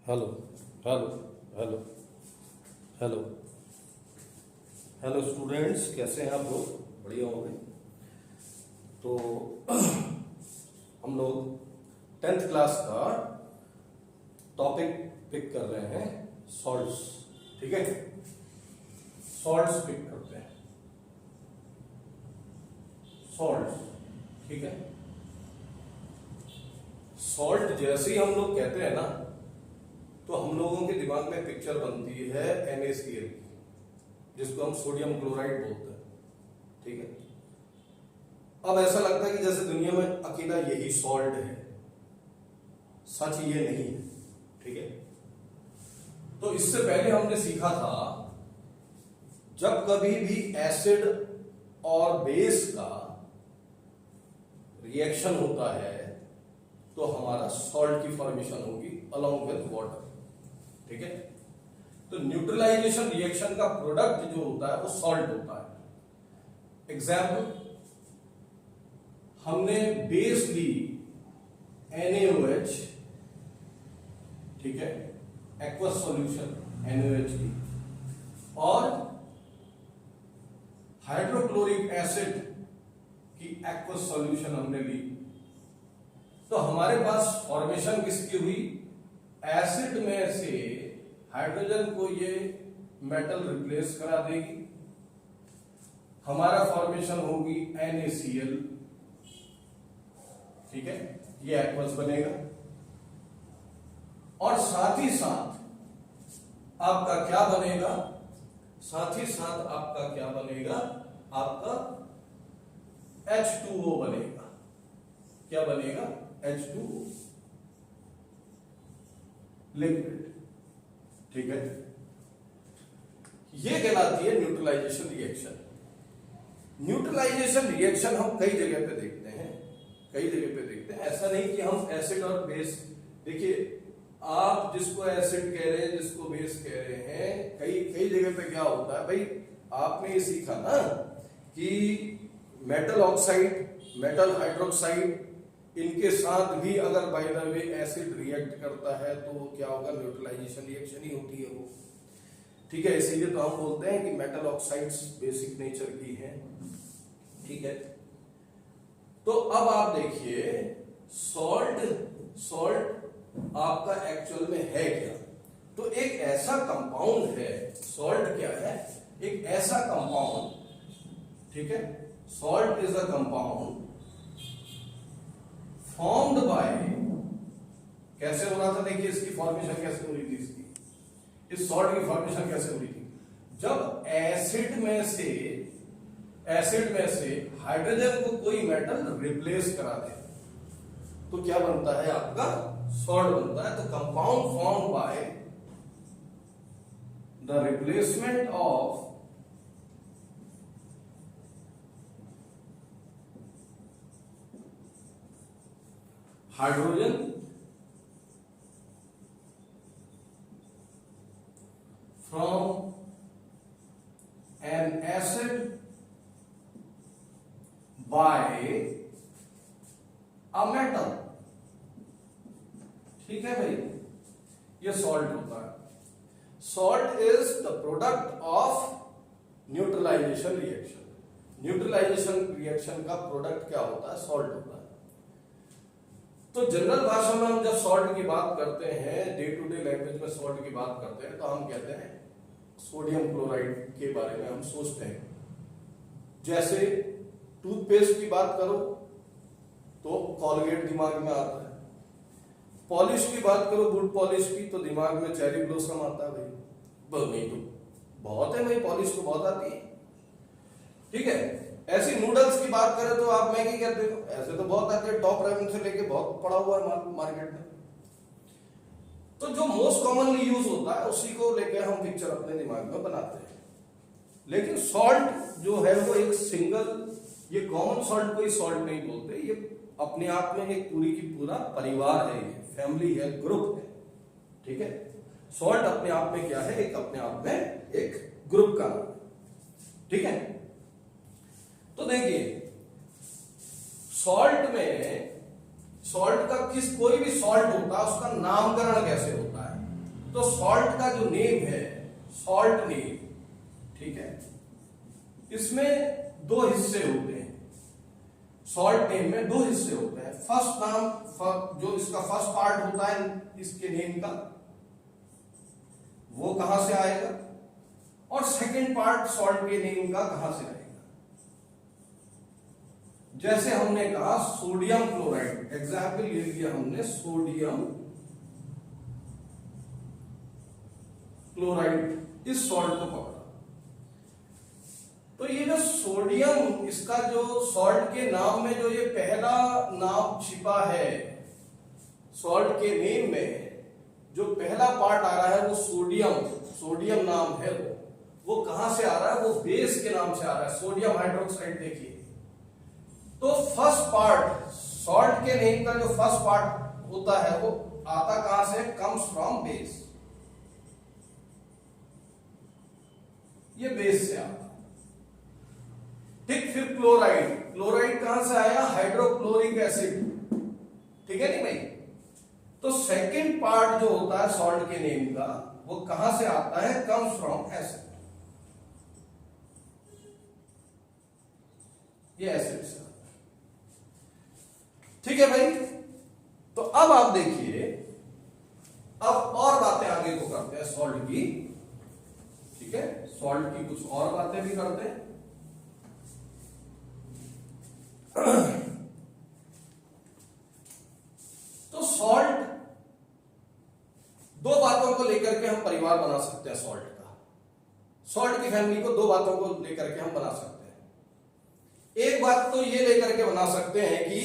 Hello hello hello hello hello students, कैसे हैं आप लोग? बढ़िया होंगे। तो हम लोग 10th क्लास का टॉपिक पिक कर रहे हैं, सॉल्ट्स। ठीक है, सॉल्ट्स पिक करते हैं, सॉल्ट्स। ठीक है, सॉल्ट जैसे ही हम लोग कहते हैं ना, तो हम लोगों के दिमाग में पिक्चर बनती है NaCl की, जिसको हम सोडियम क्लोराइड बोलते हैं। ठीक है, अब ऐसा लगता है कि जैसे दुनिया में अकेला यही सॉल्ट है। सच ये नहीं है। ठीक है, तो इससे पहले हमने सीखा था, जब कभी भी एसिड और बेस का रिएक्शन होता है तो हमारा सॉल्ट की फॉर्मेशन होगी अलोंग विद वाटर। ठीक है, तो न्यूट्रलाइजेशन रिएक्शन का प्रोडक्ट जो होता है वो सॉल्ट होता है। एग्जाम्पल, हमने बेस ली NaOH, ठीक है, एक्वस सॉल्यूशन NaOH की, और हाइड्रोक्लोरिक एसिड की एक्वस सॉल्यूशन हमने ली, तो हमारे पास फॉर्मेशन किसकी हुई? एसिड में से हाइड्रोजन को ये मेटल रिप्लेस करा देगी, हमारा फॉर्मेशन होगी NaCl। ठीक है, ये एक्वस बनेगा, और साथ ही साथ आपका क्या बनेगा? साथ ही साथ आपका क्या बनेगा? आपका H2O बनेगा। क्या बनेगा? H2O, liquid. ठीक है, ये कहलाती है न्यूट्रलाइजेशन रिएक्शन। न्यूट्रलाइजेशन रिएक्शन हम कई जगह पे देखते हैं, कई जगह पे देखते हैं। ऐसा नहीं कि हम एसिड और बेस, देखिए आप जिसको एसिड कह रहे हैं, जिसको बेस कह रहे हैं, कई कई जगह पे क्या होता है भाई, आपने ये सीखा ना कि मेटल ऑक्साइड, मेटल हाइड्रोक्साइड, इनके साथ भी अगर by the way acid react करता है तो वो क्या होगा? न्यूट्रलाइजेशन रिएक्शन ही होती है वो। ठीक है, इसीलिए तो हम बोलते हैं कि मेटल ऑक्साइड्स बेसिक नेचर की हैं। ठीक है, तो अब आप देखिए, सॉल्ट आपका एक्चुअल में है क्या? तो एक ऐसा कंपाउंड है, सॉल्ट क्या है? एक ऐसा कंपाउंड, ठीक है, salt is a compound formed by, कैसे हो रहा था? देखिए इसकी फॉर्मेशन कैसे हो रही थी, इसकी, इस सॉल्ट की फॉर्मेशन कैसे हो रही थी? जब एसिड में से हाइड्रोजन को कोई मेटल रिप्लेस करा दे तो क्या बनता है? आपका सॉल्ट बनता है। तो compound formed by the replacement of hydrogen from an acid by a metal। ठीक है भाई, ये सॉल्ट होता है। Salt is the product of neutralization reaction. Neutralization reaction का प्रोडक्ट क्या होता है? सॉल्ट होता है। तो जनरल भाषा में हम जब सॉल्ट की बात करते हैं, डे टू डे लैंग्वेज में सॉल्ट की बात करते हैं, तो हम कहते हैं सोडियम क्लोराइड के बारे में हम सोचते हैं। जैसे टूथपेस्ट की बात करो तो कॉलगेट दिमाग में आता है, पॉलिश की बात करो, गुड पॉलिश की, तो दिमाग में चेरी ब्लॉसम आता है। भाई नहीं तो बहुत है भाई, पॉलिश तो बहुत आती है। ठीक है, ऐसी नूडल्स की बात करें तो आप मैगी कहते हो, ऐसे तो बहुत आते हैं, टॉप रेमन से लेके बहुत पड़ा हुआ है मार्केट में। तो जो मोस्ट कॉमनली यूज होता है उसी को लेके हम पिक्चर अपने दिमाग में बनाते हैं। लेकिन सॉल्ट जो है वो एक सिंगल, ये कॉमन सॉल्ट कोई सॉल्ट नहीं बोलते, ये अपने आप में एक पूरी की पूरा परिवार है, ये फैमिली है, ग्रुप है। ठीक है, सॉल्ट अपने आप में क्या है? एक अपने आप में एक ग्रुप का नाम है। ठीक है, तो देखिए सॉल्ट का कोई भी सॉल्ट होता है उसका नामकरण कैसे होता है? तो सॉल्ट का जो नेम है, सॉल्ट नेम, ठीक है, इसमें दो हिस्से होते हैं। सॉल्ट नेम में दो हिस्से होते हैं। फर्स्ट नाम, जो इसका फर्स्ट पार्ट होता है इसके नेम का, वो कहां से आएगा, और सेकंड पार्ट सॉल्ट के नेम का कहां से आएगा। जैसे हमने कहा सोडियम क्लोराइड, एग्जाम्पल ले लिया हमने सोडियम क्लोराइड, इस सॉल्ट को पकड़ा। तो ये जो सोडियम, इसका जो सॉल्ट के नाम में जो ये पहला नाम छिपा है, सॉल्ट के नेम में जो पहला पार्ट आ रहा है वो सोडियम, सोडियम नाम है वो कहां से आ रहा है, वो बेस के नाम से आ रहा है, सोडियम हाइड्रोक्साइड। देखिए तो फर्स्ट पार्ट, सॉल्ट के नेम का जो फर्स्ट पार्ट होता है वो आता कहां से, कम्स फ्रॉम बेस, ये बेस से आता। ठीक, फिर क्लोराइड, क्लोराइड कहां से आया, हाइड्रोक्लोरिक एसिड, ठीक है नहीं भाई। तो सेकंड पार्ट जो होता है सॉल्ट के नेम का वो कहां से आता है, कम्स फ्रॉम एसिड, ये एसिड से आता है। ठीक है भाई। तो अब आप देखिए, अब और बातें आगे को करते हैं सॉल्ट की, ठीक है, सॉल्ट की कुछ और बातें भी करते हैं। तो सॉल्ट, दो बातों को लेकर के हम परिवार बना सकते हैं सॉल्ट का, सॉल्ट की फैमिली को दो बातों को लेकर के हम बना सकते हैं। एक बात तो ये लेकर के बना सकते हैं कि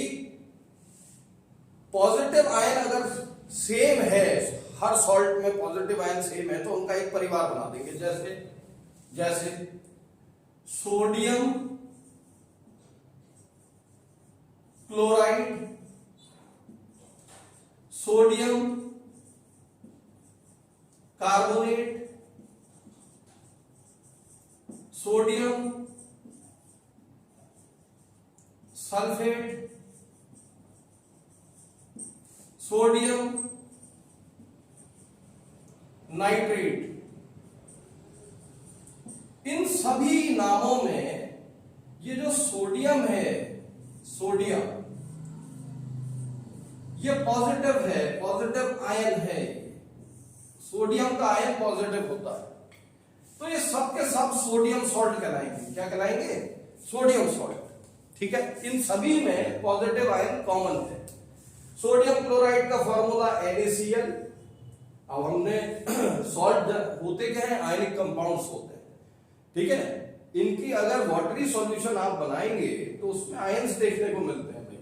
पॉजिटिव आयन अगर सेम है, हर सॉल्ट में पॉजिटिव आयन सेम है, तो उनका एक परिवार बना देंगे। जैसे sodium chloride, sodium carbonate, sodium sulphate, sodium nitrate. इन सभी नामों में ये जो सोडियम है, सोडियम ये पॉजिटिव है, पॉजिटिव आयन है, सोडियम का आयन पॉजिटिव होता है। तो ये सब के सब सोडियम सॉल्ट कहलाएंगे। क्या कहलाएंगे, सोडियम सॉल्ट। ठीक है, इन सभी में पॉजिटिव आयन कॉमन है। सोडियम क्लोराइड का फॉर्मूला NaCl। अब हमने सॉल्ट होते क्या है, आयनिक कंपाउंड्स होते हैं, ठीक है। इनकी अगर वाटरी सॉल्यूशन आप बनाएंगे तो उसमें आयंस देखने को मिलते हैं भाई।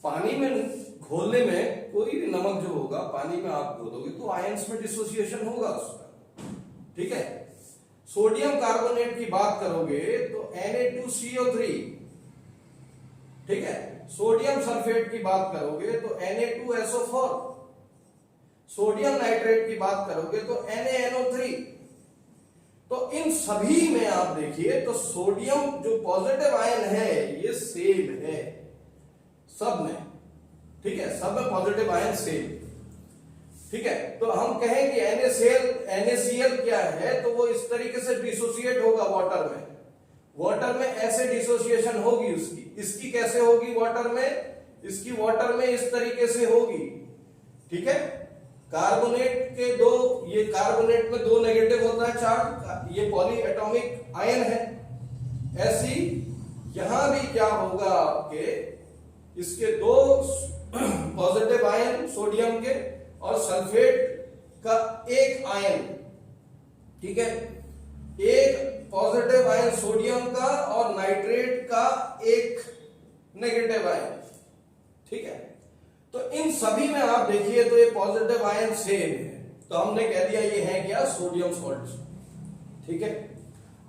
पानी में घोलने में कोई भी नमक जो होगा, पानी में आप घोलोगे तो आयंस में डिसोसिएशन होगा उसका, ठीक है। सोडियम कार्बोनेट की बात करोगे तो Na2CO3, ठीक है। सोडियम सल्फेट की बात करोगे तो Na2SO4, सोडियम नाइट्रेट की बात करोगे तो NaNO3। तो इन सभी में आप देखिए तो सोडियम जो पॉजिटिव आयन है ये सेम है सब में, ठीक है, सब में पॉजिटिव आयन सेम, ठीक है। तो हम कहें कि NaCl क्या है, तो वो इस तरीके से डिसोसिएट होगा वाटर में, वाटर में ऐसे डिसोसिएशन होगी उसकी। इसकी कैसे होगी वाटर में, इसकी वाटर में इस तरीके से होगी, ठीक है। कार्बोनेट के दो, ये कार्बोनेट में दो नेगेटिव होता है चार्ज, ये पॉली एटॉमिक आयन है। ऐसी यहां भी क्या होगा आपके, इसके दो पॉजिटिव आयन सोडियम के और सल्फेट का एक आयन, ठीक है, एक पॉजिटिव आयन सोडियम का और नाइट्रेट का एक नेगेटिव आयन, ठीक है। तो इन सभी में आप देखिए तो ये पॉजिटिव आयन सेम है, तो हमने कह दिया ये है क्या, सोडियम सॉल्ट, ठीक है।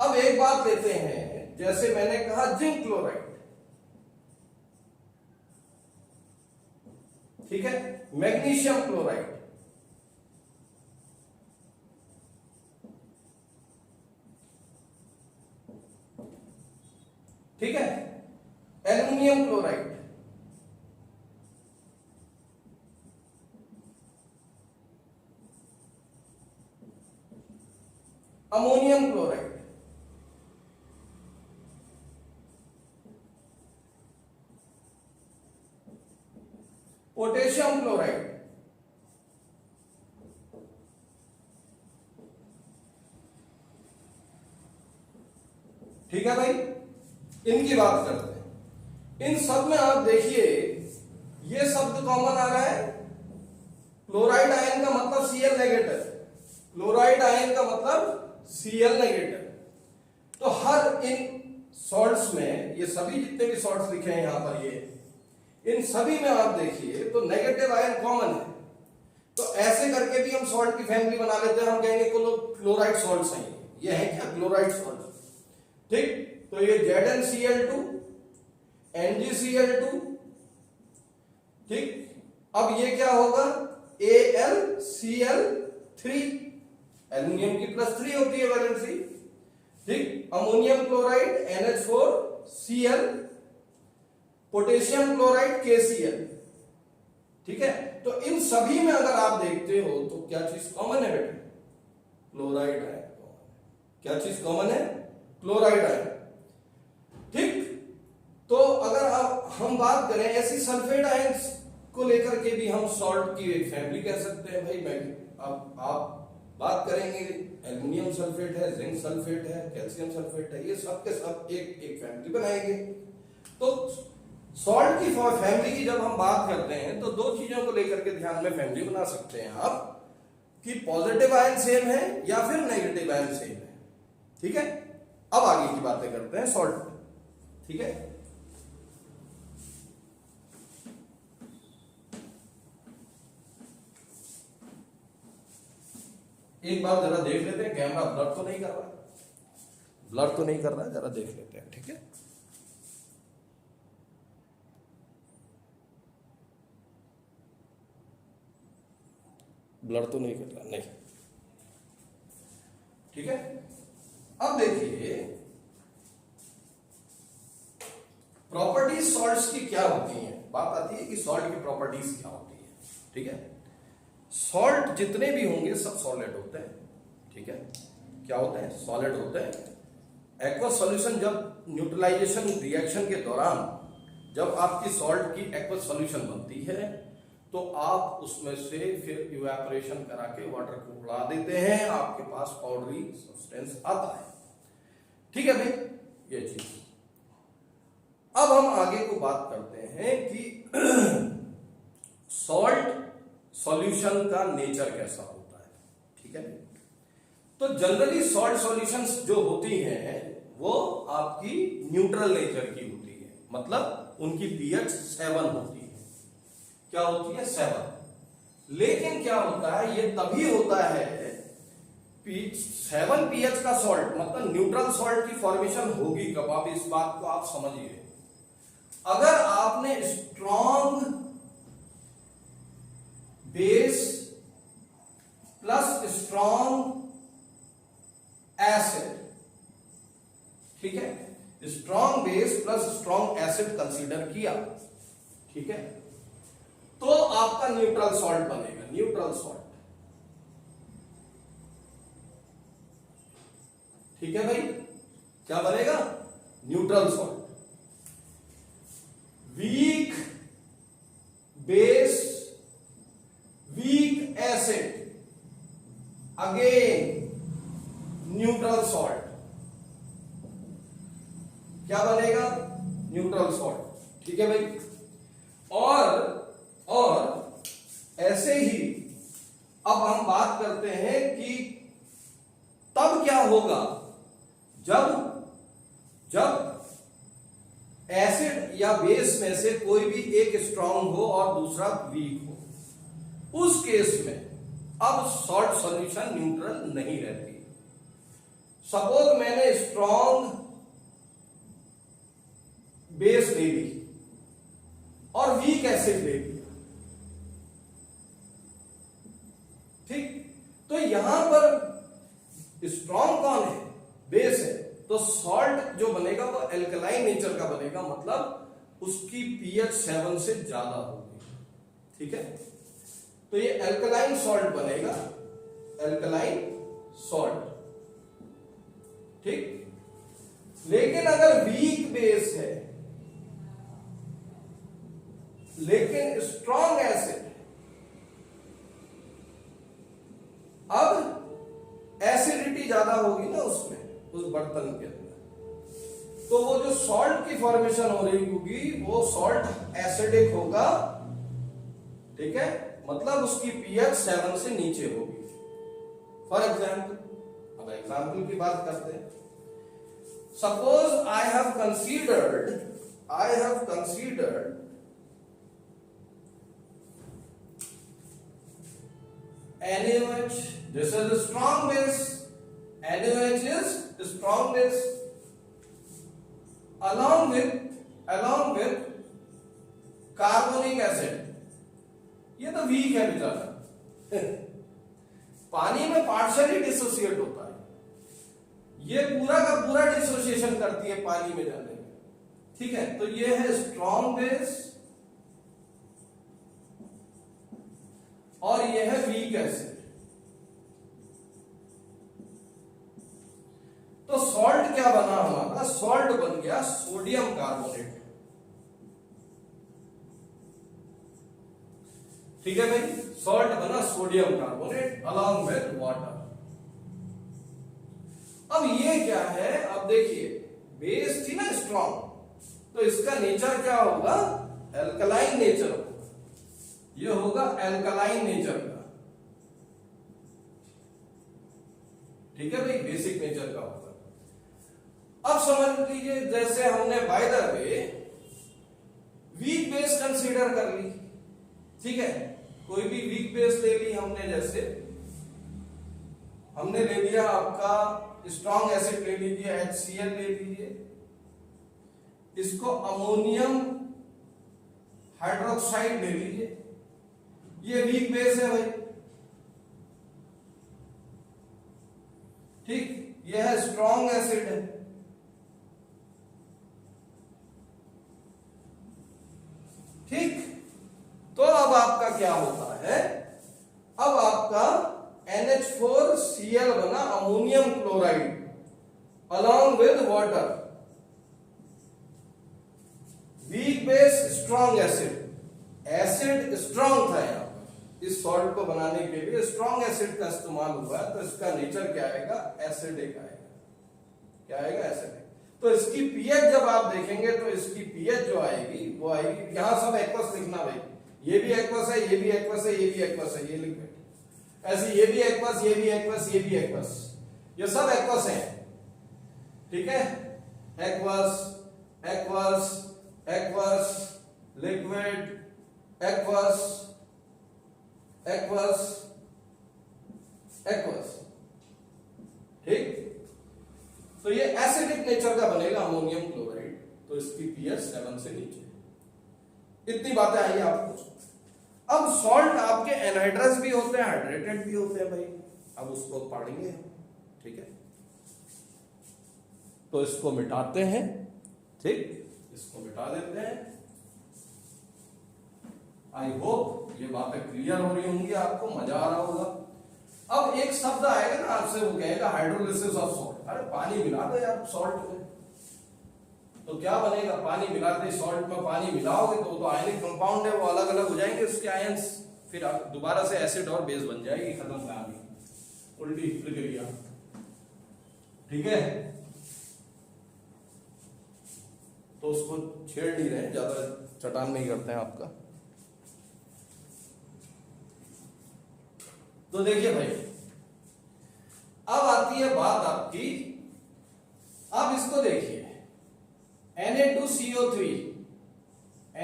अब एक बात लेते हैं, जैसे मैंने कहा जिंक क्लोराइड, ठीक है, मैग्नीशियम क्लोराइड, ठीक है, aluminium chloride, ammonium chloride, potassium chloride, ठीक है भाई, इनकी बात करते हैं। इन सब में आप देखिए ये शब्द कॉमन आ रहा है, क्लोराइड आयन का मतलब Cl नेगेटिव, क्लोराइड आयन का मतलब Cl नेगेटिव। तो हर इन सॉल्ट्स में, ये सभी जितने भी सॉल्ट्स लिखे हैं यहां पर, ये इन सभी में आप देखिए तो नेगेटिव आयन कॉमन है। तो ऐसे करके भी हम सॉल्ट की फैमिली बना लेते हैं, हम कहेंगे क्लोराइड सॉल्ट्स हैं, ये है क्या, क्लोराइड सॉल्ट, ठीक। तो ये ZnCl2, NgCl2, ठीक। अब ये क्या होगा, AlCl3, एल्यूमिनियम की +3 होती है वैलेंसी, ठीक। Ammonium chloride NH4Cl, potassium chloride KCl, ठीक है। तो इन सभी में अगर आप देखते हो तो क्या चीज कॉमन है बेटे, क्लोराइड आयन। क्या चीज कॉमन है, क्लोराइड आयन, ठीक। तो अगर आप हम बात करें ऐसी सल्फेट आयंस को लेकर के भी हम सॉल्ट की एक फैमिली कह सकते हैं भाई। मैं अब आप बात करेंगे, एल्युमिनियम सल्फेट है, जिंक सल्फेट है, कैल्शियम सल्फेट है, ये सब के सब एक एक फैमिली बनाएंगे। तो सॉल्ट की फैमिली की जब हम बात करते हैं तो दो चीजों को लेकर के ध्यान में फैमिली बना सकते हैं आप, कि पॉजिटिव आयन सेम है या फिर नेगेटिव आयन सेम है, ठीक है। अब आगे की बातें करते हैं सॉल्ट, ठीक है। एक बार जरा देख लेते हैं, कैमरा ब्लर तो नहीं कर रहा, ब्लर तो नहीं कर रहा है, जरा देख लेते हैं, ठीक है। ब्लर तो नहीं कर रहा, नहीं, ठीक है। अब देखिए प्रॉपर्टीज सॉल्ट्स की क्या होती हैं, बात आती है कि सॉल्ट की प्रॉपर्टीज क्या होती है, ठीक है। सॉल्ट जितने भी होंगे सब सॉलिड होते हैं, ठीक है। क्या होते हैं, सॉलिड होते हैं। एक्वस सॉल्यूशन जब न्यूट्रलाइजेशन रिएक्शन के दौरान जब आपकी सॉल्ट की एक्वस सॉल्यूशन बनती है तो आप उसमें से फिर इवेपोरेशन करा के वाटर को उड़ा देते हैं, आपके पास पाउडरी सब्सटेंस आता है, ठीक है भाई, ये चीज। अब हम आगे को बात करते हैं कि सॉल्ट सॉल्यूशन का नेचर कैसा होता है, ठीक है। तो जनरली सॉल्ट सॉल्यूशंस जो होती हैं वो आपकी न्यूट्रल नेचर की होती है, मतलब उनकी pH 7 होती है। क्या होती है, 7। लेकिन क्या होता है, ये तभी होता है 7 pH का सॉल्ट, मतलब न्यूट्रल सॉल्ट की फॉर्मेशन होगी कब, आप इस बात को आप समझिए। अगर आपने strong base plus strong acid, ठीक है, strong base plus strong acid consider किया, ठीक है, तो आपका न्यूट्रल सॉल्ट बनेगा, न्यूट्रल सॉल्ट, ठीक है भाई। क्या बनेगा, neutral salt. Weak base weak acid, again neutral salt, क्या बनेगा, न्यूट्रल सॉल्ट, ठीक है भाई। और ऐसे ही अब हम बात करते हैं कि तब क्या होगा जब एसिड या बेस में से कोई भी एक स्ट्रांग हो और दूसरा वीक हो, उस केस में अब सॉल्ट सॉल्यूशन न्यूट्रल नहीं रहती। सपोज मैंने स्ट्रॉन्ग बेस ले ली और वीक एसिड ले लिया, ठीक। तो यहां पर स्ट्रॉन्ग कौन है, बेस है, तो सॉल्ट जो बनेगा वो एल्कलाइन नेचर का बनेगा, मतलब उसकी pH 7 से ज्यादा होगी, ठीक है। तो ये एल्कलाइन सॉल्ट बनेगा, एल्कलाइन सॉल्ट, ठीक। लेकिन अगर वीक बेस है लेकिन स्ट्रॉन्ग एसिड, अब एसिडिटी ज्यादा होगी ना उसमें, उस बर्तन के अंदर, तो वो जो सॉल्ट की फॉर्मेशन हो रही होगी वो सॉल्ट एसिडिक होगा, ठीक है, मतलब उसकी पीएच 7 से नीचे होगी। फॉर एग्जाम्पल, अब एग्जाम्पल की बात करते हैं। Suppose I have considered NaOH, this is a strong base, NaOH is a strong base, along with carbonic acid, ये तो वीक है बेचारा पानी में पार्शियली डिसोसिएट होता है, ये पूरा का पूरा डिसोसिएशन करती है पानी में जाने में, ठीक है। तो ये है स्ट्रॉन्ग बेस और ये है वीक एसिड। तो सॉल्ट क्या बना हमारा? सॉल्ट बन गया सोडियम कार्बोनेट, ठीक है भाई, सॉल्ट बना sodium carbonate along with water. अब ये क्या है? अब देखिए, बेस थी ना स्ट्रॉन्ग, तो इसका नेचर क्या होगा? एल्कलाइन नेचर होगा, ये होगा एल्कलाइन नेचर का, ठीक है भाई, बेसिक नेचर का होगा। अब समझ लीजिए, जैसे हमने by the way weak base consider कर ली, ठीक है, कोई भी वीक बेस ले ली हमने, जैसे हमने ले लिया आपका स्ट्रॉन्ग एसिड ले लीजिए, HCl ले लीजिए, इसको अमोनियम हाइड्रोक्साइड ले लीजिए, ये वीक बेस है भाई, ठीक, ये है स्ट्रॉन्ग एसिड है, ठीक। तो अब आपका क्या होता है? अब आपका NH4Cl बना ammonium chloride along with water, weak base strong acid, acid strong था यहां पर, इस सॉल्ट को बनाने के लिए स्ट्रॉन्ग एसिड का इस्तेमाल हुआ है, तो इसका नेचर क्या आएगा? एसिडिक आएगा, क्या आएगा? एसिडिक। तो इसकी पीएच जब आप देखेंगे तो इसकी पीएच जो आएगी वो आएगी, यहां सब एक्वस लिखना भाई, ये भी एक्वस है, ये भी एक्वस है, ये भी एक्वस है, ये लिख बैठे, ऐसे ये भी एक्वस, ये भी एक्वस, ये भी एक्वस, ये सब एक्वस हैं, ठीक है, aqueous aqueous aqueous, liquid aqueous aqueous aqueous, ठीक। तो ये एसिडिक नेचर का बनेगा अमोनियम क्लोराइड, तो इसकी पीएच 7 से नीचे। इतनी बातें आई आपको। अब सॉल्ट आपके एनहाइड्रस भी होते हैं, हाइड्रेटेड भी होते हैं भाई, अब उसको पढ़ेंगे, ठीक है। तो इसको मिटाते हैं, ठीक, इसको मिटा देते हैं। आई होप ये बातें क्लियर हो रही होंगी, आपको मजा आ रहा होगा। अब एक शब्द आएगा ना आपसे, वो कहेगा हाइड्रोलिसिस ऑफ सॉल्ट, अरे पानी मिला दो यार सॉल्ट में, तो क्या बनेगा? पानी मिलाते, सॉल्ट में पानी मिलाओगे तो वो तो आयनिक कंपाउंड है, वो अलग अलग हो जाएंगे उसके आयंस, फिर दोबारा से एसिड और बेस बन जाएगी, खत्म कहानी, उल्टी प्रक्रिया, ठीक है। तो उसको छेड़ नहीं रहे, ज्यादा चटान नहीं करते हैं आपका। तो देखिए भाई, अब आती है बात आपकी, अब इसको देखिए, Na2CO3,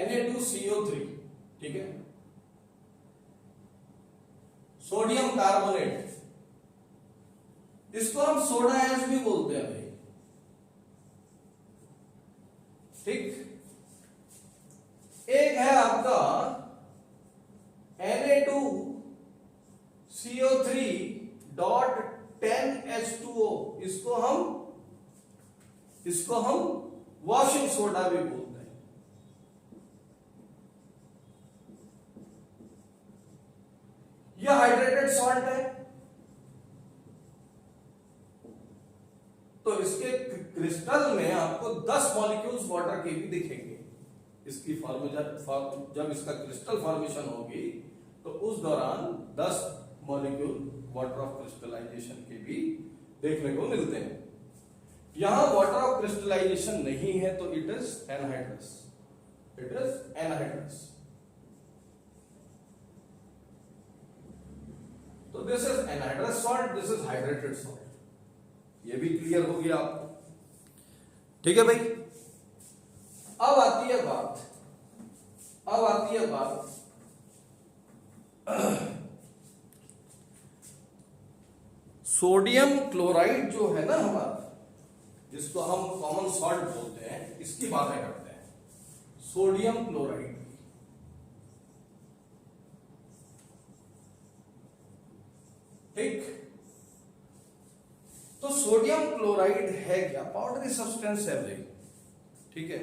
Na2CO3, ठीक है, सोडियम कार्बोनेट, इसको हम सोडा ऐश भी बोलते हैं भाई, ठीक। एक है आपका Na2CO3.10H2O, इसको हम वॉशिंग सोडा भी बोलते हैं। यह हाइड्रेटेड सॉल्ट है, तो इसके क्रिस्टल में आपको 10 मॉलिक्यूल्स वाटर के भी दिखेंगे। इसकी जब इसका क्रिस्टल फॉर्मेशन होगी तो उस दौरान 10 मॉलिक्यूल वाटर ऑफ क्रिस्टलाइजेशन के भी देखने को मिलते हैं। यहां वाटर ऑफ क्रिस्टलाइजेशन नहीं है तो it is anhydrous. It is anhydrous. तो this is anhydrous salt, this is hydrated salt. ये भी क्लियर हो गया आपको, ठीक है भाई। अब आती है बात सोडियम क्लोराइड जो है ना हमारा, जिसको हम कॉमन सॉल्ट बोलते हैं, इसकी बातें करते हैं। सोडियम क्लोराइड, ठीक। तो सोडियम क्लोराइड है क्या? पाउडरी सब्सटेंस है भाई, ठीक है।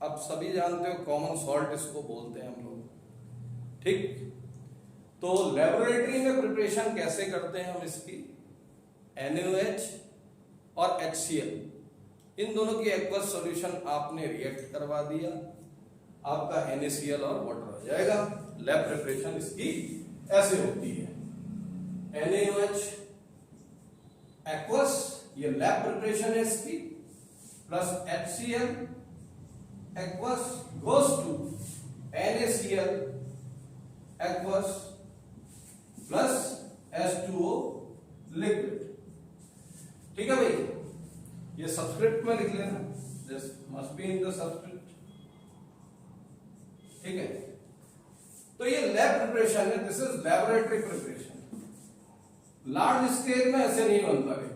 अब सभी जानते हो कॉमन सॉल्ट इसको बोलते हैं हम लोग, ठीक। तो लेबोरेटरी में प्रिपरेशन कैसे करते हैं हम इसकी? NaOH और HCl, इन दोनों की एक्वस सॉल्यूशन आपने रिएक्ट करवा दिया, आपका NaCl और वाटर हो जाएगा। लैब प्रिपरेशन इसकी ऐसे होती है। NaOH एक्वस, ये लैब प्रिपरेशन है इसकी, plus HCl aqueous goes to NaCl aqueous plus H2O liquid, ठीक है भाई। ये सब्सक्रिप्ट में लिख लेना, this must be in the subscript, ठीक है। तो ये लैब प्रिपरेशन है, this is laboratory preparation. Large scale में ऐसे नहीं बनता है।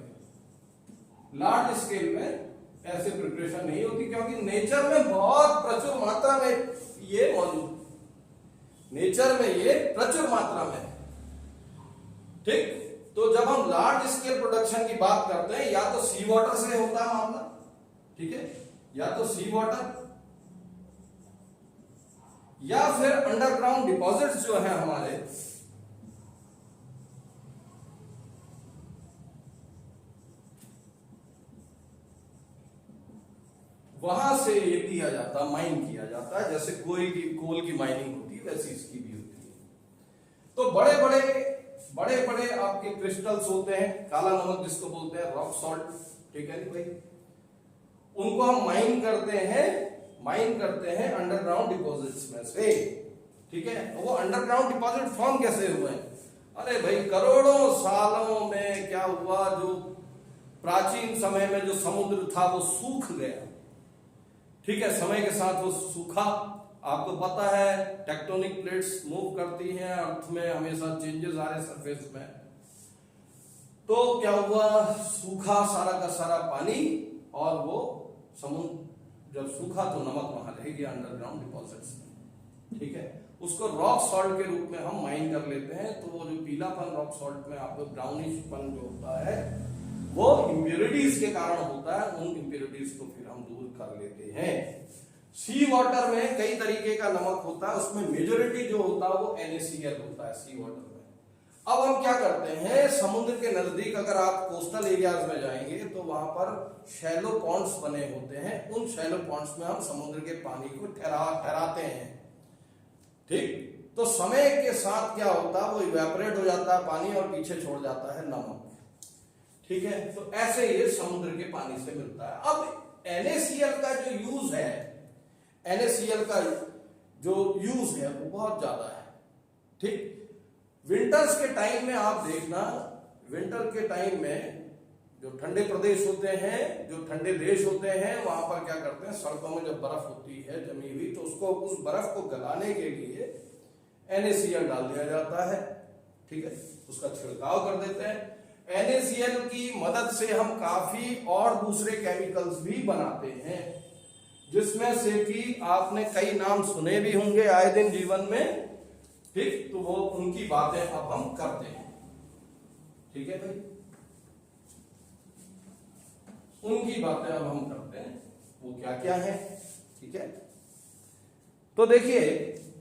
लार्ज स्केल में ऐसे प्रिपरेशन नहीं होती, क्योंकि नेचर में बहुत प्रचुर मात्रा में ये मौजूद, नेचर में ये प्रचुर मात्रा में, ठीक। तो जब हम लार्ज स्केल प्रोडक्शन की बात करते हैं, या तो सी वाटर से होता है मामला, ठीक है, या तो सी वाटर, या फिर अंडरग्राउंड डिपॉजिट्स जो है हमारे, वहां से ये किया जाता, माइन किया जाता है। जैसे कोल की माइनिंग होती है, वैसी इसकी भी होती है। तो बड़े बड़े आपके क्रिस्टल्स होते हैं, काला नमक जिसको बोलते हैं, रॉक सॉल्ट, ठीक है भाई। उनको हम माइन करते हैं अंडरग्राउंड डिपॉजिट्स में से, ठीक है। वो अंडरग्राउंड डिपॉजिट फॉर्म कैसे हुए? अरे भाई, करोड़ों सालों में क्या हुआ, जो प्राचीन समय में जो समुद्र था वो सूख गया, ठीक है। समय के साथ वो सूखा, आपको पता है टेक्टोनिक प्लेट्स मूव करती हैं, अर्थ में हमेशा चेंजेस आ रहे सरफेस में। तो क्या हुआ, सूखा सारा का सारा पानी, और वो समुद्र जब सूखा तो नमक वहां रह गया अंडरग्राउंड डिपॉजिट्स में, ठीक है। उसको रॉक सॉल्ट के रूप में हम माइन कर लेते हैं। तो वो जो पीलापन रॉक सॉल्ट में आपको ब्राउनिशपन जो होता है, वो इम्प्योरिटीज के कारण होता है। उन इम्प्योरिटीज को फिर हम दूर कर लेते हैं। सी वाटर में कई तरीके का नमक होता है, उसमें मेजोरिटी जो होता है वो NaCl होता है सी वाटर में। अब हम क्या करते हैं, समुद्र के नजदीक अगर आप कोस्टल एरियाज में जाएंगे तो वहां पर शैलो पॉन्ड्स बने होते हैं। उन शैलो पॉन्ड्स में हम समुद्र के पानी को ठहराते हैं, ठीक। तो समय के साथ क्या होता है, वो इवेपोरेट हो जाता है पानी और पीछे छोड़ जाता है नमक, ठीक है। तो ऐसे ये समुद्र के पानी से मिलता है। अब NaCl का जो यूज है, NaCl का जो यूज है वो बहुत ज्यादा है, ठीक। विंटर्स के टाइम में आप देखना, विंटर के टाइम में जो ठंडे प्रदेश होते हैं, जो ठंडे देश होते हैं, वहां पर क्या करते हैं, सड़कों में जब बर्फ होती है जमी हुई, तो उसको, उस बर्फ को गलाने के लिए NaCl डाल दिया जाता है, ठीक है। उसका छिड़काव कर देते हैं। NaCl की मदद से हम काफी और दूसरे केमिकल्स भी बनाते हैं, जिसमें से कि आपने कई नाम सुने भी होंगे आए दिन जीवन में, ठीक। तो वो उनकी बातें अब हम करते हैं, ठीक है भाई। उनकी बातें अब हम करते हैं, वो क्या क्या है, ठीक है। तो देखिए,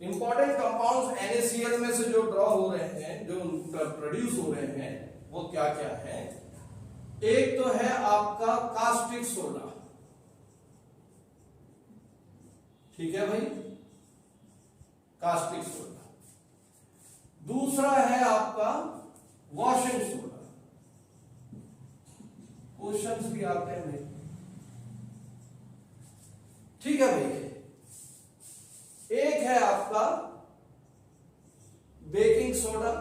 इंपॉर्टेंट कंपाउंड्स NaCl में से जो ड्रॉ हो रहे हैं, जो प्रोड्यूस हो रहे हैं, वो क्या क्या है। एक तो है आपका कास्टिक सोडा, ठीक है भाई, कास्टिक सोडा। दूसरा है आपका वॉशिंग सोडा। क्वेश्चंस भी आते हैं भाई, ठीक है भाई। एक है आपका बेकिंग सोडा।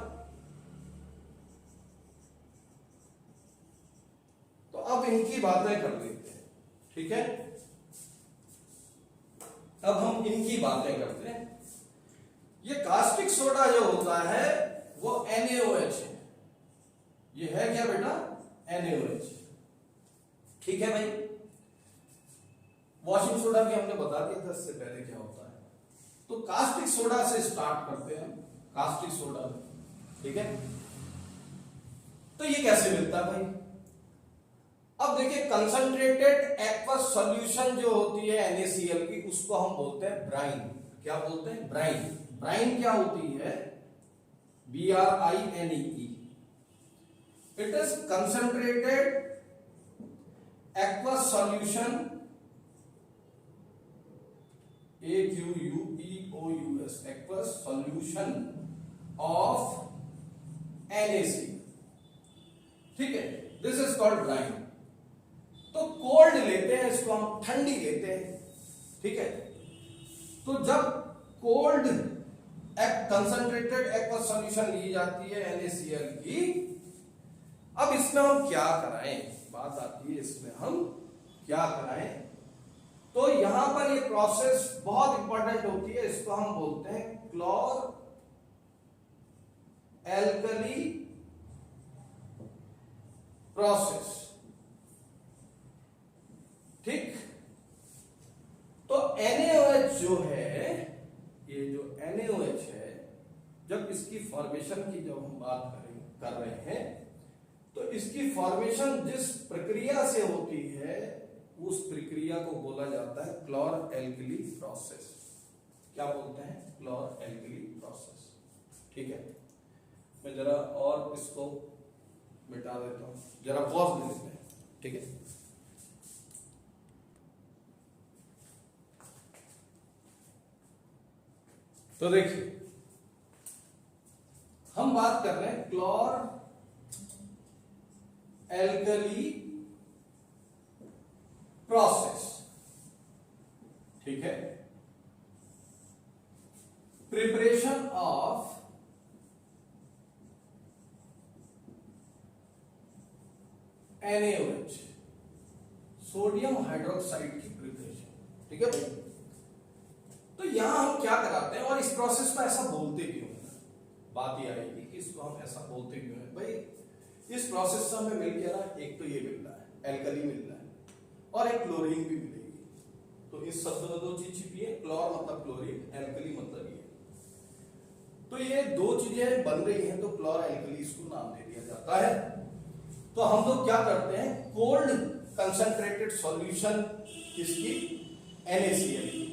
तो अब इनकी बातें कर लेते हैं, ठीक है। अब हम इनकी बातें करते हैं। ये कास्टिक सोडा जो होता है वो NaOH है। ये है क्या बेटा? NaOH, ठीक है भाई। वॉशिंग सोडा भी हमने बता दिया था इससे पहले क्या होता है। तो कास्टिक सोडा से स्टार्ट करते हैं, कास्टिक सोडा, ठीक है। तो ये कैसे मिलता है भाई? अब देखिए, कंसंट्रेटेड एक्वस सॉल्यूशन जो होती है NaCl की, उसको हम बोलते हैं ब्राइन। क्या बोलते हैं? ब्राइन। ब्राइन क्या होती है? BRINE। It is concentrated aqueous solution, AQUEOUS, aqueous solution of NaCl, ठीक है। This is called brine. तो कोल्ड लेते हैं इसको हम, ठंडी लेते हैं, ठीक है। तो जब कोल्ड कंसंट्रेटेड एक्वस सॉल्यूशन ली जाती है NaCl की, अब इसमें हम क्या कराएं? बात आती है इसमें हम क्या कराएं। तो यहां पर ये प्रोसेस बहुत इंपॉर्टेंट होती है, इसको हम बोलते हैं क्लोर एल्कली प्रोसेस, ठीक। तो NaOH जो है, ये जो NaOH है, जब इसकी फॉर्मेशन की जब हम बात कर रहे हैं, तो इसकी फॉर्मेशन जिस प्रक्रिया से होती है, उस प्रक्रिया को बोला जाता है क्लोर एल्कली प्रोसेस। क्या बोलते हैं? क्लोर एल्कली प्रोसेस, ठीक है। मैं जरा और इसको मिटा देता हूं, जरा पॉज ले लेते हैं, ठीक है। तो देखिए, हम बात कर रहे हैं क्लोर एल्कली प्रोसेस, ठीक है। Preparation of NaOH, sodium hydroxide की प्रिपरेशन, ठीक है भाई। तो यहां हम क्या कराते हैं और इस प्रोसेस को ऐसा बोलते क्यों है? बात ये आएगी कि इसको हम ऐसा बोलते क्यों है भाई। इस प्रोसेस से हमें मिल गया ना, एक तो ये मिल रहा है, एल्कली मिल रहा है, और एक क्लोरीन भी मिलेगी। तो इस शब्द में दो चीज छिपी है, क्लोर मतलब क्लोरीन, एल्कली मतलब ये। तो ये दो चीजें बन रही हैं, तो क्लोर एल्कली इसको नाम दे दिया जाता है। तो हम लोग क्या करते हैं, कोल्ड कंसंट्रेटेड सॉल्यूशन किसकी? NaCl की।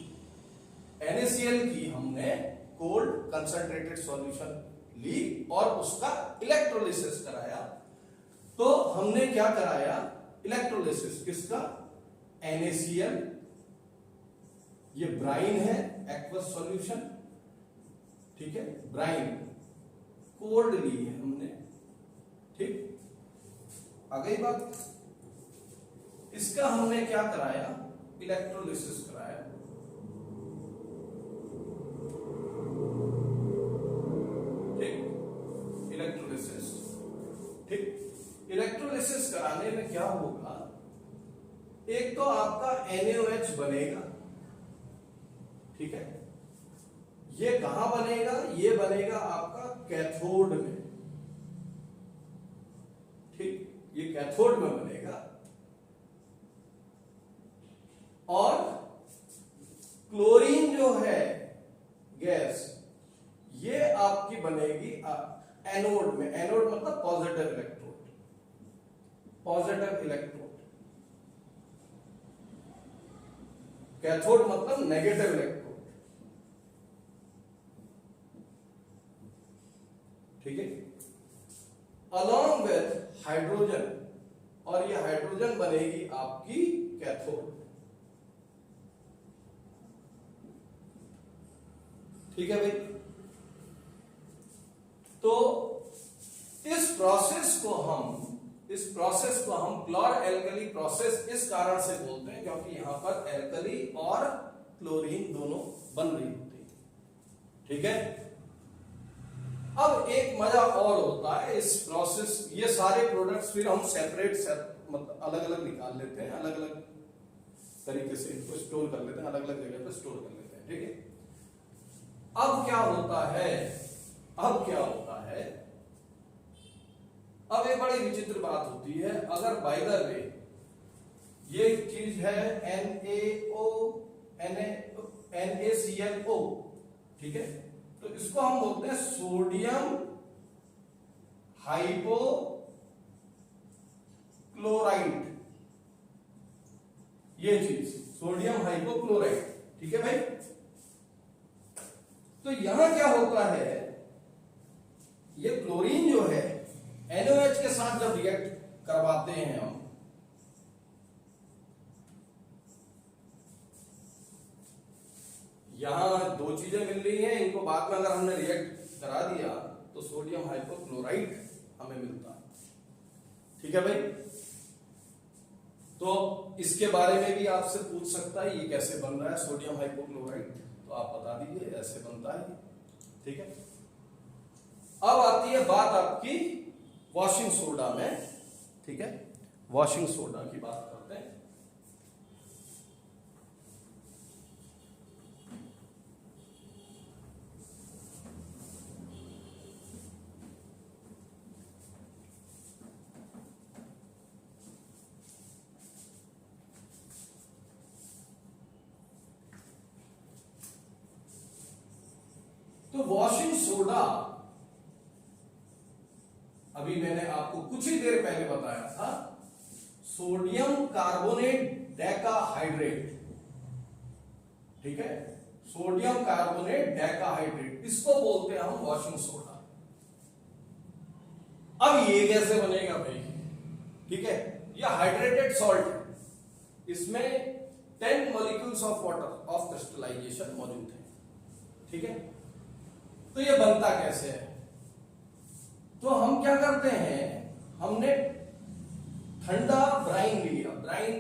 NaCl की हमने कोल्ड कंसंट्रेटेड सॉल्यूशन ली और उसका इलेक्ट्रोलिसिस कराया। तो हमने क्या कराया? इलेक्ट्रोलिसिस किसका? NaCl, ये ब्राइन है, एक्वस सॉल्यूशन, ठीक है, ब्राइन कोल्ड ली है हमने, ठीक। आ गई बात। इसका हमने क्या कराया? इलेक्ट्रोलिसिस कराया, ठीक, इलेक्ट्रोलिसिस, ठीक। इलेक्ट्रोलिसिस कराने में क्या होगा? एक तो आपका NaOH बनेगा, ठीक है। ये कहां बनेगा? ये बनेगा आपका कैथोड में, ठीक, ये कैथोड में बनेगा। और क्लोरीन जो है गैस, ये आपकी बनेगी एनोड में। एनोड मतलब positive electrode, positive electrode. Cathode मतलब नेगेटिव इलेक्ट्रोड, ठीक है। अलॉन्ग विथ हाइड्रोजन और ये हाइड्रोजन बनेगी आपकी कैथोड। ठीक है भाई। तो इस प्रोसेस को हम क्लोर एल्कली प्रोसेस इस कारण से बोलते हैं क्योंकि यहां पर एल्कली और क्लोरीन दोनों बन रही होती है। ठीक है। अब एक मजा और होता है इस प्रोसेस, ये सारे प्रोडक्ट्स फिर हम सेपरेट मतलब अलग अलग निकाल लेते हैं, अलग अलग तरीके से इनको स्टोर कर लेते हैं, अलग अलग जगह पे स्टोर कर लेते हैं। ठीक है। अब क्या होता है, अब एक बड़ी विचित्र बात होती है। अगर बाय द वे ये चीज है NaClO, ठीक है, तो इसको हम बोलते हैं सोडियम हाइपोक्लोराइड। ये चीज सोडियम हाइपोक्लोराइड। ठीक है भाई। तो यहां क्या होता है, ये क्लोरीन जो है NaOH के साथ जब रिएक्ट करवाते हैं हम, यहां दो चीजें मिल रही हैं, इनको बाद में अगर हमने रिएक्ट करा दिया तो सोडियम हाइपोक्लोराइड हमें मिलता है। ठीक है भाई। तो इसके बारे में भी आपसे पूछ सकता है ये कैसे बन रहा है सोडियम हाइपोक्लोराइड, तो आप बता दीजिए ऐसे बनता है। ठीक है। अब आती है बात आपकी वॉशिंग सोडा में। ठीक है। वॉशिंग सोडा की बात करते हैं। तो वॉशिंग सोडा अभी मैंने आपको कुछ ही देर पहले बताया था, सोडियम कार्बोनेट डेकाहाइड्रेट। ठीक है। सोडियम कार्बोनेट डेकाहाइड्रेट, इसको बोलते हैं हम वॉशिंग सोडा। अब ये कैसे बनेगा भाई? ठीक है। ये हाइड्रेटेड सॉल्ट, इसमें 10 molecules of water of crystallization मौजूद है। ठीक है। तो ये बनता कैसे है? तो हम क्या करते हैं, हमने ठंडा ब्राइन लिया, ब्राइन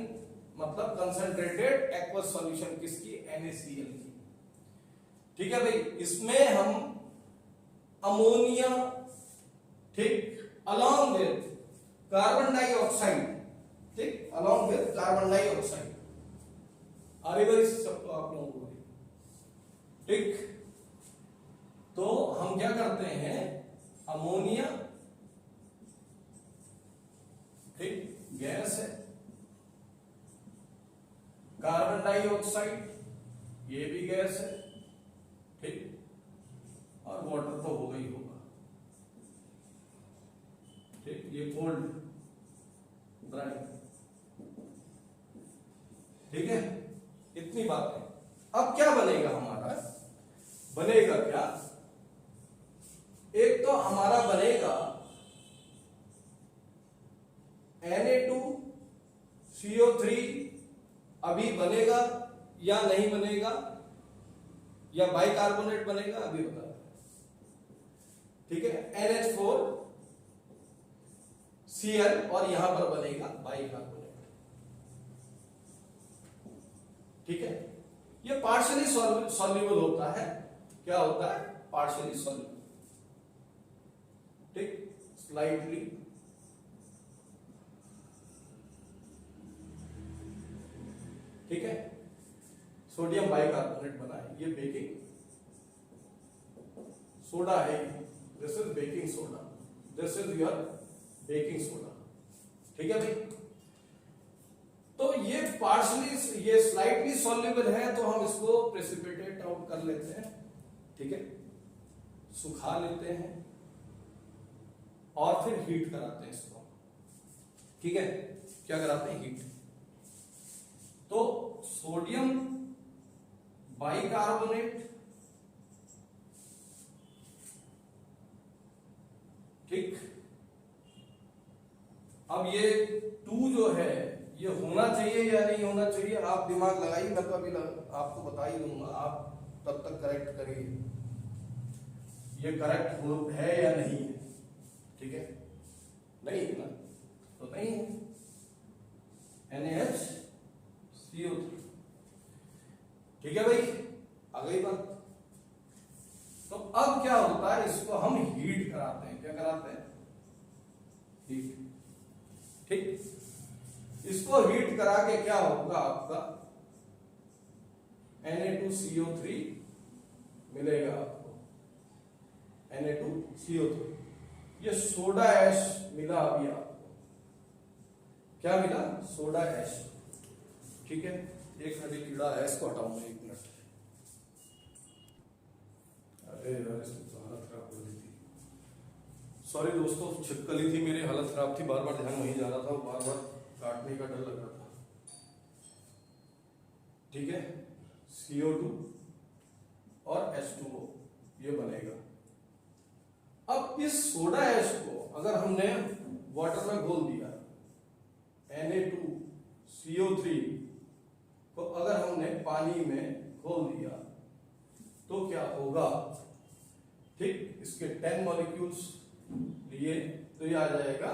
मतलब कंसंट्रेटेड एक्वस सॉल्यूशन, किसकी? NaCl की। ठीक है भाई। इसमें हम अमोनिया, ठीक, अलॉन्ग विद कार्बन डाइऑक्साइड, ठीक, अलॉन्ग विद कार्बन डाइऑक्साइड, आरिबरी सब तो आप लोगों को, ठीक। तो हम क्या करते हैं, अमोनिया, ठीक, गैस है, कार्बन डाइऑक्साइड, ये भी गैस है, ठीक, और वाटर तो होगा ही होगा, ठीक, ये कोल्ड ब्राइन। ठीक है। इतनी बात है। अब क्या बनेगा हमारा? बनेगा क्या? एक तो हमारा बनेगा Na2CO3, अभी बनेगा या नहीं बनेगा, या बाइकार्बोनेट बनेगा, अभी बता रहे। ठीक है। NH4Cl और यहां पर बनेगा बाइकार्बोनेट। ठीक है। ये पार्शियली सॉल्युबल होता है। क्या होता है? पार्शियली सॉल्युबल, ठीक, स्लाइटली। ठीक है। सोडियम बाइकार्बोनेट बना है, ये बेकिंग सोडा है, this is baking soda, this is your baking soda. ठीक है भाई। तो ये पार्शली, ये स्लाइटली सॉल्युबल है, तो हम इसको प्रेसिपिटेट आउट कर लेते हैं। ठीक है। सुखा लेते हैं और फिर हीट कराते हैं इसको। ठीक है। क्या कराते हैं? हीट। तो सोडियम बाइकार्बोनेट, ठीक, अब ये 2 जो है ये होना चाहिए या नहीं होना चाहिए, आप दिमाग लगाइए, मैं तो अभी आपको बता ही दूंगा, आप तब तक करेक्ट करिए ये करेक्ट है या नहीं है। ठीक है, नहीं है ना, तो नहीं है NaHCO3। ठीक है भाई, आ गई बात। तो अब क्या होता है, इसको हम हीट कराते हैं। क्या कराते हैं? हीट। ठीक, इसको हीट करा के क्या होगा, आपका Na2CO3 मिलेगा आपको, Na2CO3। ये सोडा ऐश मिला अभी आपको, क्या मिला? Soda ash. ठीक है, एक हरी कीड़ा है, इसको हटाऊंगा, 1 मिनट। अरे यार, इसमें तो हालत खराब हो रही थी। सॉरी दोस्तों, छिपकली थी, मेरी हालत खराब थी, बार बार ध्यान वहीं जा रहा था, बार बार काटने का डर लग रहा था। ठीक है, CO2 और H2O ये बनेगा। अब इस सोडा ऐश को अगर हमने वाटर में घोल दिया, Na2CO3 को अगर हमने पानी में घोल दिया, तो क्या होगा? ठीक, इसके 10 मॉलिक्यूल्स लिए तो ये आ जाएगा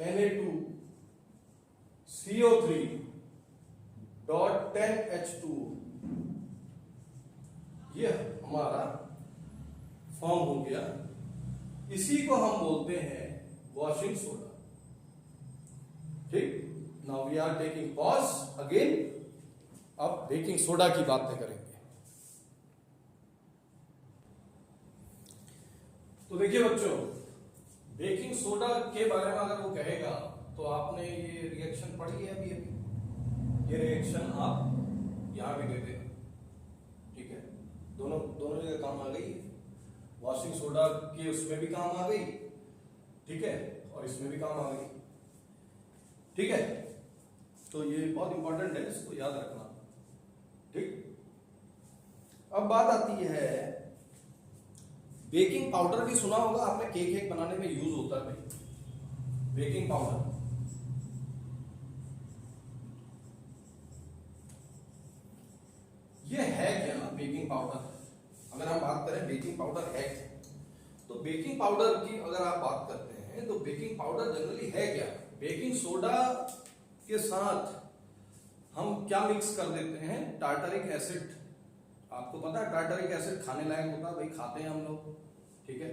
Na2CO3.10H2O। ये हमारा फॉर्म हो गया। इसी को हम बोलते हैं वॉशिंग सोडा। ठीक, now we are taking pause again. अब बेकिंग सोडा की बातें करेंगे। तो देखिए बच्चों, बेकिंग सोडा के बारे में अगर वो कहेगा तो आपने ये रिएक्शन पढ़ी है अभी। ये रिएक्शन आप यहां भी दे देना। ठीक है, दोनों जगह काम आ गई। वॉशिंग सोडा के उसमें भी काम आ गई, ठीक है, और इसमें भी काम आ गई। ठीक है, तो ये बहुत इंपॉर्टेंट है, इसको याद रखना। ठीक, अब बात आती है, बेकिंग पाउडर भी सुना होगा आपने, केक बनाने में यूज होता है भाई बेकिंग पाउडर। ये है क्या बेकिंग पाउडर? अगर हम बात करें बेकिंग पाउडर है क्या, तो बेकिंग पाउडर की अगर आप बात करते हैं तो बेकिंग पाउडर जनरली है क्या? बेकिंग सोडा के साथ हम क्या मिक्स कर देते हैं? Tartaric acid. आपको पता है टार्टरिक एसिड खाने लायक होता है भाई, खाते हैं हम लोग। ठीक है,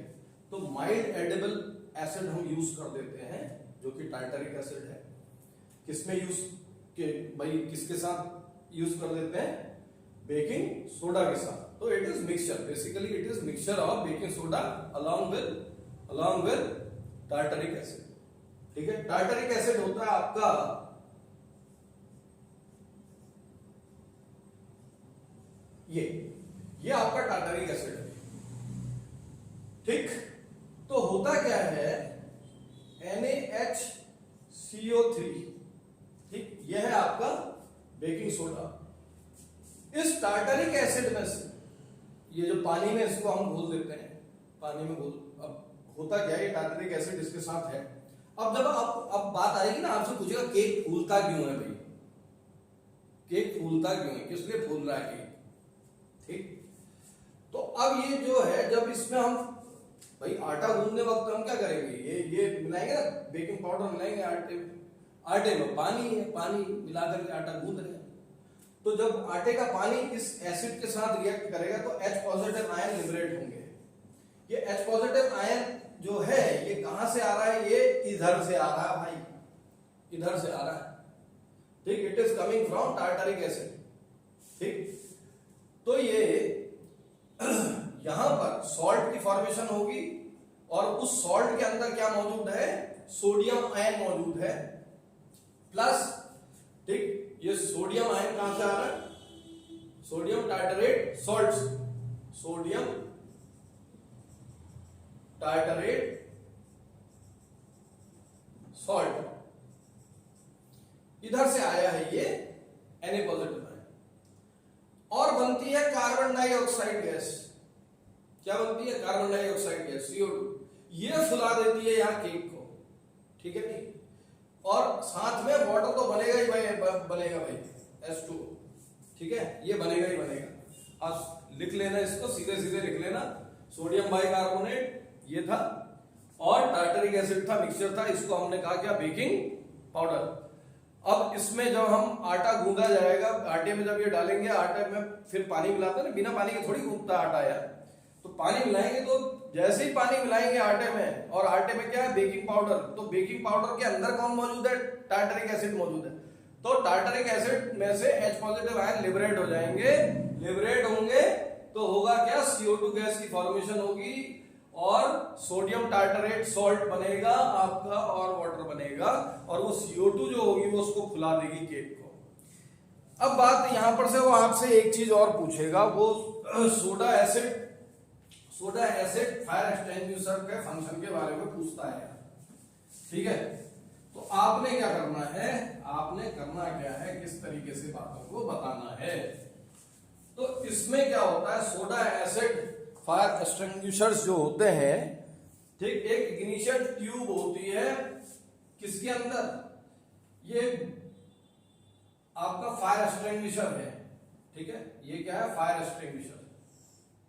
तो माइल्ड एडिबल एसिड हम यूज कर देते हैं, जो कि टार्टरिक एसिड है। किसमें यूज के भाई, किसके साथ यूज कर देते हैं? बेकिंग सोडा के साथ। तो it is mixture, basically it is mixture of baking soda along with tartaric acid. ठीक है, टार्टरिक एसिड होता है आपका ये आपका टार्टरिक एसिड है। ठीक, तो होता क्या है, NaHCO3, ठीक, यह है आपका बेकिंग सोडा। इस टार्टरिक एसिड में से ये जो पानी में इसको हम घोल देते हैं, पानी में घोल, अब होता क्या है, ये टार्टरिक एसिड इसके साथ है। अब जब अब बात आएगी ना, आपसे पूछेगा केक फूलता क्यों है भाई, केक फूलता क्यों है, किस लिए फूल रहा है केक? ठीक, तो अब ये जो है, जब इसमें हम भाई आटा गूंदने वक्त हम क्या करेंगे, ये मिलाएंगे ना, बेकिंग पाउडर मिलाएंगे आटे में पानी है, पानी मिलाकर के आटा गूंद रहे हैं। तो जब आटे का पानी इस एसिड के साथ रिएक्ट करेगा तो H पॉजिटिव आयन लिबरेट होंगे। ये H पॉजिटिव आयन जो है ये कहां से आ रहा है? ये इधर से आ रहा है भाई, इधर से आ रहा है। ठीक, it is coming from tartaric acid. ठीक, तो ये यहां पर सॉल्ट की फॉर्मेशन होगी और उस सॉल्ट के अंदर क्या मौजूद है? सोडियम आयन मौजूद है प्लस। ठीक, ये सोडियम आयन कहां से आ रहा है? Sodium tartrate salt, sodium tartrate salt, इधर से आया है ये Na पॉजिटिव आयन, और बनती है कार्बन डाइऑक्साइड गैस। क्या बनती है? Carbon dioxide gas, CO2। ये फुला देती है यहां केक को। ठीक है नहीं, और साथ में वाटर तो बनेगा ही भाई, बनेगा भाई H2, ठीक है, ये बनेगा ही बनेगा। अब लिख लेना इसको, सीधे सीधे लिख लेना, सोडियम बाइकार्बोनेट ये था और टार्टरिक एसिड था, मिक्सचर था, इसको हमने कहा क्या, बेकिंग पाउडर। अब इसमें जब हम आटा गूंदा जाएगा, आटे में जब ये डालेंगे, आटे में फिर पानी मिलाते हैं ना, बिना पानी के थोड़ी गूंदता आटा यार, तो पानी मिलाएंगे, तो जैसे ही पानी मिलाएंगे आटे में, और आटे में क्या है, बेकिंग पाउडर, तो बेकिंग पाउडर के अंदर कौन मौजूद है, टार्टरिक एसिड मौजूद है, तो टार्टरिक एसिड में से H पॉजिटिव आयन लिबरेट हो जाएंगे, लिबरेट होंगे तो होगा क्या, CO2 गैस की फॉर्मेशन होगी और सोडियम टार्टरेट सॉल्ट बनेगा आपका और वाटर बनेगा, और वो CO2 जो होगी वो उसको फुला देगी केक को। अब बात यहां पर से वो आपसे एक चीज और पूछेगा, वो सोडा एसिड फायर एक्सटिंग्विशर के फंक्शन के बारे में पूछता है, ठीक है। तो आपने क्या करना है, आपने करना क्या है, किस तरीके से बातों को बताना है। तो इसमें क्या होता है, सोडा एसिड फायर एक्सटिंग्विशर्स जो होते हैं, ठीक, एक इग्निशन ट्यूब होती है किसके अंदर, ये आपका फायर एक्सटिंग्विशर है, ठीक है, ये क्या है, fire extinguisher,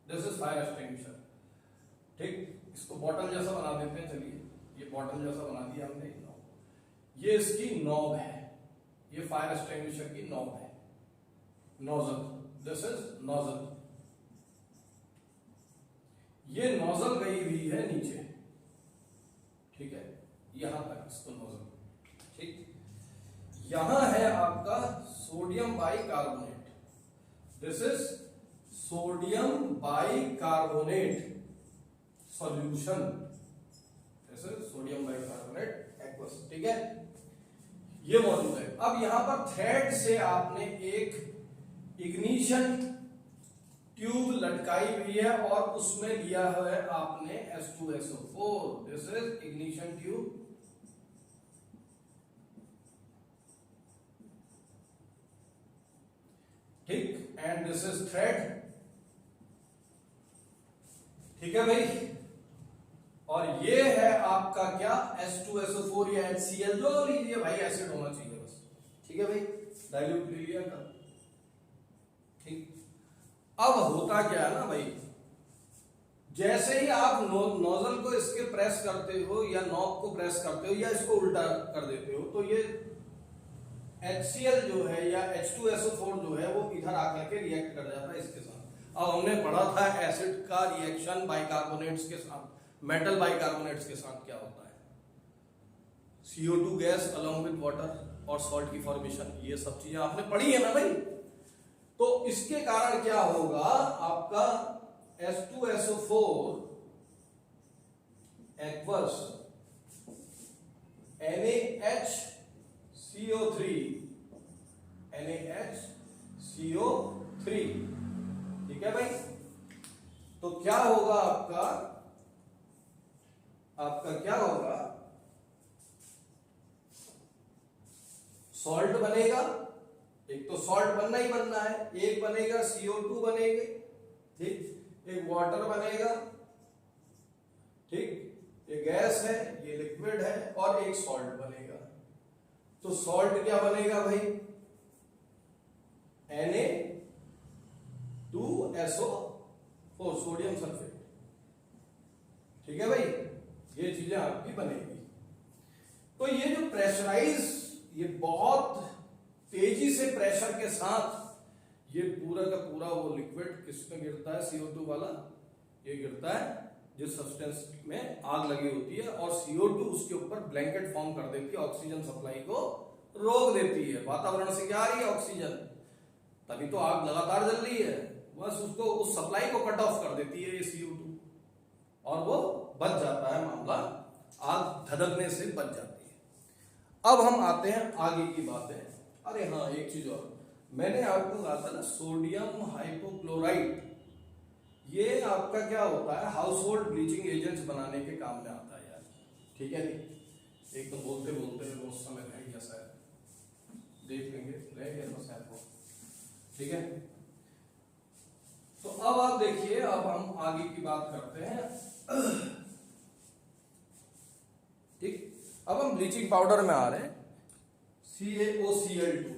this is fire extinguisher, ठीक। इसको बॉटल जैसा बना देते हैं, चलिए ये बॉटल जैसा बना दिया हमने, ये इसकी नॉब है, ये फायर एक्सटिंग्विशर की नॉब है, नोजल, दिस इज नोजल, ये नोजल गई हुई है नीचे, ठीक है, यहां तक इसको नोजल, ठीक। यहां है आपका sodium bicarbonate, this is sodium bicarbonate solution, this is sodium bicarbonate aqueous, ठीक है, ये मौजूद है। अब यहां पर थ्रेड से आपने एक इग्निशन ट्यूब लटकाई हुई है और उसमें लिया है आपने H2SO4, this is ignition tube, ठीक, एंड दिस इज थ्रेड, ठीक है भाई, और ये है आपका क्या, H2SO4 या HCl, जो लीजिए भाई, एसिड होना चाहिए बस, ठीक है भाई, डाइल्यूट ले लिया था, ठीक। अब होता क्या है ना भाई, जैसे ही आप नोजल को इसके प्रेस करते हो या नॉब को प्रेस करते हो या इसको उल्टा कर देते हो, तो ये HCl जो है या H2SO4 जो है वो इधर आकर के रिएक्ट कर जाता है इसके साथ। अब हमने पढ़ा था एसिड का रिएक्शन बाइकार्बोनेट्स के साथ, मेटल बाइकार्बोनेट्स के साथ क्या होता है, CO2 gas along with water और सॉल्ट की फॉर्मेशन, ये सब चीजें आपने पढ़ी है ना भाई। तो इसके कारण क्या होगा, आपका H2SO4 एक्वस NaHCO3, ठीक है भाई। तो क्या होगा आपका क्या होगा, सॉल्ट बनेगा, एक तो सॉल्ट बनना ही बनना है, एक बनेगा CO2 बनेगा, ठीक, एक वाटर बनेगा, ठीक, ये गैस है, ये लिक्विड है, और एक सॉल्ट बनेगा। तो सॉल्ट क्या बनेगा भाई, Na2SO4 सोडियम सल्फेट, ठीक है भाई, ये चीजें आपकी बनेगी। तो ये जो प्रेशराइज, ये बहुत तेजी से प्रेशर के साथ ये पूरा का पूरा वो लिक्विड किसमें गिरता है, CO2 वाला, ये गिरता है जिस सब्सटेंस में आग लगी होती है, और CO2 उसके ऊपर ब्लैंकेट फॉर्म कर देती है, ऑक्सीजन सप्लाई को रोक देती है। वातावरण से क्या आ रही है, ऑक्सीजन, तभी तो आग लगातार जल रही है, बस उसको, उस सप्लाई को कट ऑफ कर देती है ये CO2, और वो बच जाता है मामला, आग धधकने से बच जाती है। अब हम आते हैं आगे की बातें। अरे हाँ, एक चीज और, मैंने आपको कहा था ना सोडियम हाइपोक्लोराइट, ये आपका क्या होता है, हाउस होल्ड ब्लीचिंग एजेंट्स बनाने के काम में आता है यार, ठीक है नहीं, एक तो बोलते बोलते वो समय रह गया शायद, देख लेंगे, रह गया तो शायद वो, ठीक है। तो अब आप देखिए, अब हम आगे की बात करते हैं, ठीक। अब हम ब्लीचिंग पाउडर में आ रहे हैं। CaOCl2।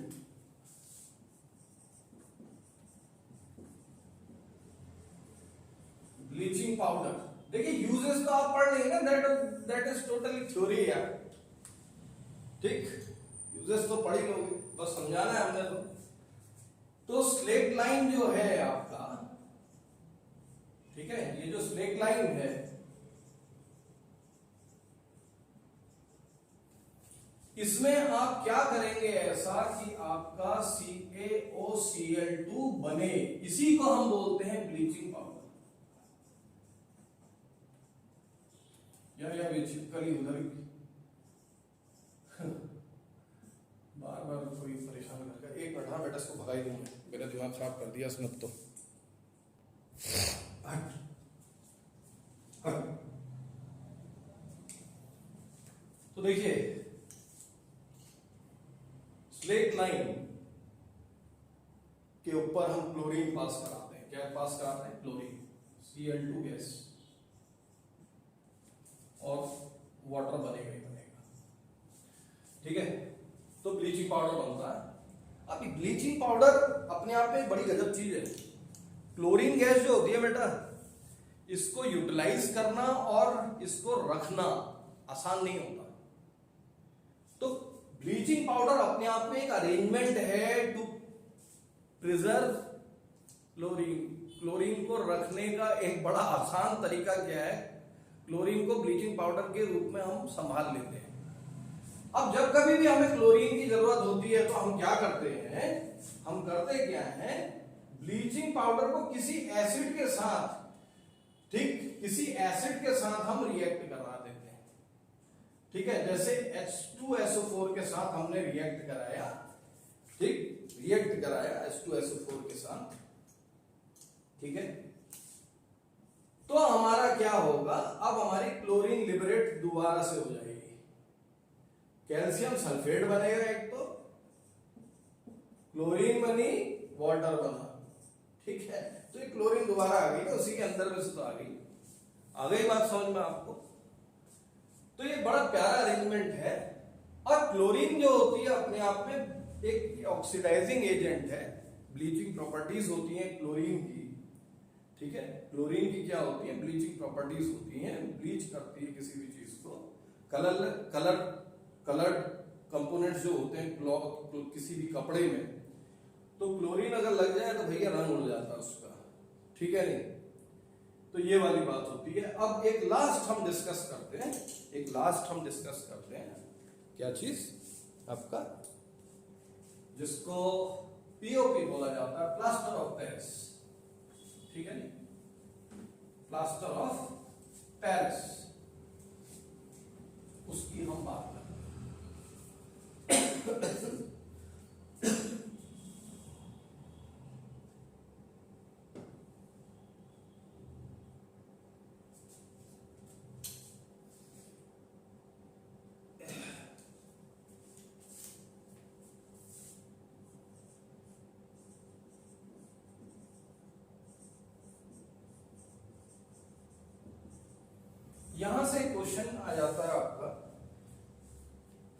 ब्लीचिंग पाउडर, देखिए यूजेस तो आप पढ़ लेंगे ना, दैट इज टोटली थ्योरी यार, ठीक, यूजेस तो पढ़ ही लोगे, बस समझाना है हमने तो स्लेक लाइन जो है आपका, ठीक है, ये जो स्लेक लाइन है, इसमें आप क्या करेंगे ऐसा कि आपका CaOCl2 बने, इसी को हम बोलते हैं ब्लीचिंग पाउडर। या भी छिपकली उधर भी बार बार कोई परेशान करता है। एक मिनट, हाँ बेटा इसको भगा ही दूंगा, मेरा दिमाग खराब कर दिया इसने तो। तो देखिए स्लेक लाइन के ऊपर हम क्लोरीन पास कराते हैं, क्या पास कराते हैं, क्लोरीन, Cl2 गैस, और वाटर बनेगा ही बनेगा, ठीक है। तो ब्लीचिंग पाउडर बनता है। अब ब्लीचिंग पाउडर अपने आप में बड़ी गजब चीज है। क्लोरीन गैस जो होती है बेटा, इसको यूटिलाइज करना और इसको रखना आसान नहीं होता। तो ब्लीचिंग पाउडर अपने आप में एक अरेंजमेंट है टू प्रिजर्व क्लोरीन। क्लोरीन को रखने का एक बड़ा आसान तरीका क्या है, क्लोरीन को ब्लीचिंग पाउडर के रूप में हम संभाल लेते हैं। अब जब कभी भी हमें क्लोरीन की जरूरत होती है तो हम क्या करते हैं, हम करते क्या हैं, ब्लीचिंग पाउडर को किसी एसिड के साथ, ठीक, किसी एसिड के साथ हम रिएक्ट करवा देते हैं, ठीक है। जैसे H2SO4 के साथ हमने रिएक्ट कराया, ठीक, रिएक्ट कराया H2SO4 के साथ, ठीक है। तो हमारा क्या होगा, अब हमारी क्लोरीन लिबरेट दोबारा से हो जाएगी, कैल्शियम सल्फेट बनेगा, एक तो क्लोरीन बनी, वाटर बना, ठीक है। तो ये क्लोरीन दोबारा आ गई, तो उसी के अंदर में से तो आ गई बात समझ में आपको। तो ये बड़ा प्यारा अरेंजमेंट है। और क्लोरीन जो होती है अपने आप में एक ऑक्सीडाइजिंग एजेंट है, ब्लीचिंग प्रॉपर्टीज होती हैं क्लोरीन की, ठीक है। क्लोरीन की क्या होती है, ब्लीचिंग प्रॉपर्टीज होती हैं, ब्लीच करती है किसी भी चीज को। कलर्ड कंपोनेंट्स जो होते हैं किसी भी कपड़े में, तो क्लोरीन अगर लग जाए तो भैया रंग उड़ जाता है उसका, ठीक है नहीं। तो ये वाली बात होती है। अब एक लास्ट हम डिस्कस करते हैं, क्या चीज आपका, जिसको पीओपी बोला जाता है, प्लास्टर ऑफ पेरिस, ठीक है नहीं, प्लास्टर ऑफ पेरिस, उसकी हम बात करते हैं। यहां से क्वेश्चन आ जाता है आपका,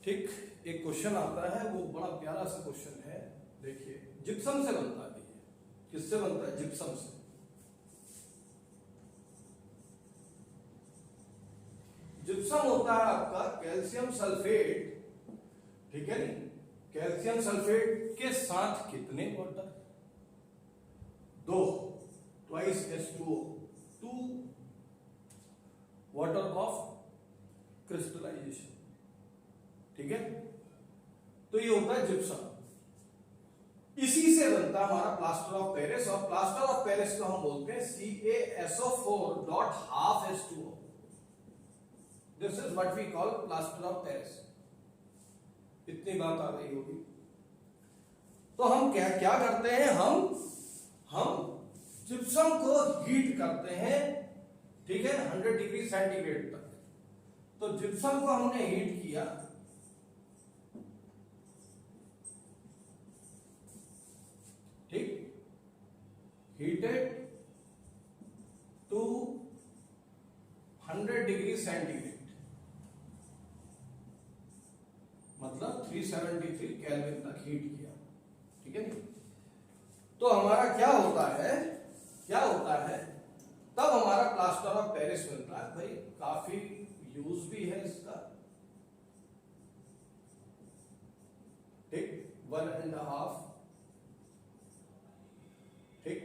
ठीक, एक क्वेश्चन आता है, वो बड़ा प्यारा सा क्वेश्चन है। देखिए जिप्सम से बनता है, किससे बनता है, जिप्सम से। जिप्सम होता है आपका कैल्शियम सल्फेट, ठीक है नहीं, कैल्शियम सल्फेट के साथ कितने water, 2, twice H2O, 2 water of crystallization, ठीक है। तो ये होता है जिप्सम, इसी से बनता है हमारा प्लास्टर ऑफ पेरिस, और प्लास्टर ऑफ पेरिस को हम बोलते हैं CaSO4.12H2O। This is what we call plaster of Paris. इतनी बात आ गई होगी। तो हम क्या क्या करते हैं, हम जिप्सम को हीट करते हैं, ठीक है, 100 डिग्री सेंटीग्रेड तक। तो जिप्सम को हमने हीट किया, ठीक, हीटेड टू 100 डिग्री सेंटीग्रेड, मतलब 373 केल्विन तक हीट किया, ठीक है नहीं। तो हमारा क्या होता है तब हमारा प्लास्टर ऑफ पेरिस मिलता है। भाई काफी यूज भी है इसका, ठीक, 1.5, ठीक।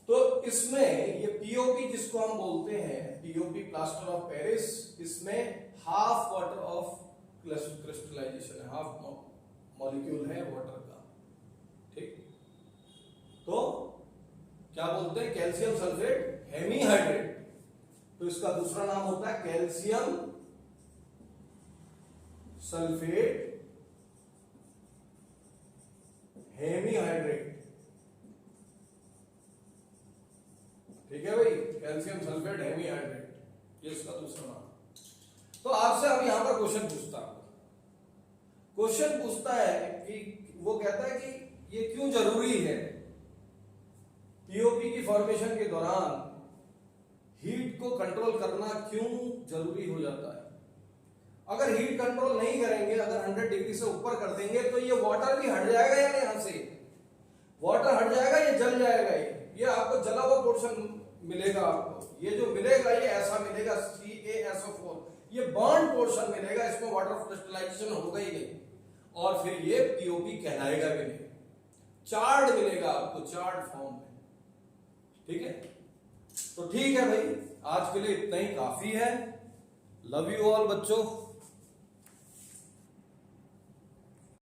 तो इसमें ये पीओपी जिसको हम बोलते हैं, पीओपी प्लास्टर ऑफ पेरिस, इसमें हाफ वाटर ऑफ क्रिस्टलाइजेशन है, हाफ मॉलिक्यूल है वाटर का, ठीक। तो क्या बोलते हैं, कैल्शियम सल्फेट हेमीहाइड्रेट। तो इसका दूसरा नाम होता है कैल्शियम सल्फेट हेमीहाइड्रेट, ठीक है भाई, कैल्शियम सल्फेट हेमीहाइड्रेट, ये इसका दूसरा नाम। तो आपसे अब यहां पर क्वेश्चन पूछता है कि वो कहता है कि ये क्यों जरूरी है, पीओपी की फॉर्मेशन के दौरान हीट को कंट्रोल करना क्यों जरूरी हो जाता है। अगर हीट कंट्रोल नहीं करेंगे, अगर 100 डिग्री से ऊपर कर देंगे तो ये वाटर भी हट जाएगा या नहीं, यहां से वाटर हट जाएगा, ये जल जाएगा, ये आपको जला हुआ पोर्शन मिलेगा। आपको ये जो मिलेगा ये ऐसा मिलेगा CaSO4, ये बर्न पोर्शन मिलेगा, इसमें वाटर क्रिस्टलाइजेशन होगा ही नहीं, और फिर ये पीओपी कहलाएगा भी नहीं, चार्ड मिलेगा आपको, चार्ड फॉर्म में, ठीक है। तो ठीक है भाई, आज के लिए इतना ही काफी है। लव यू ऑल बच्चों।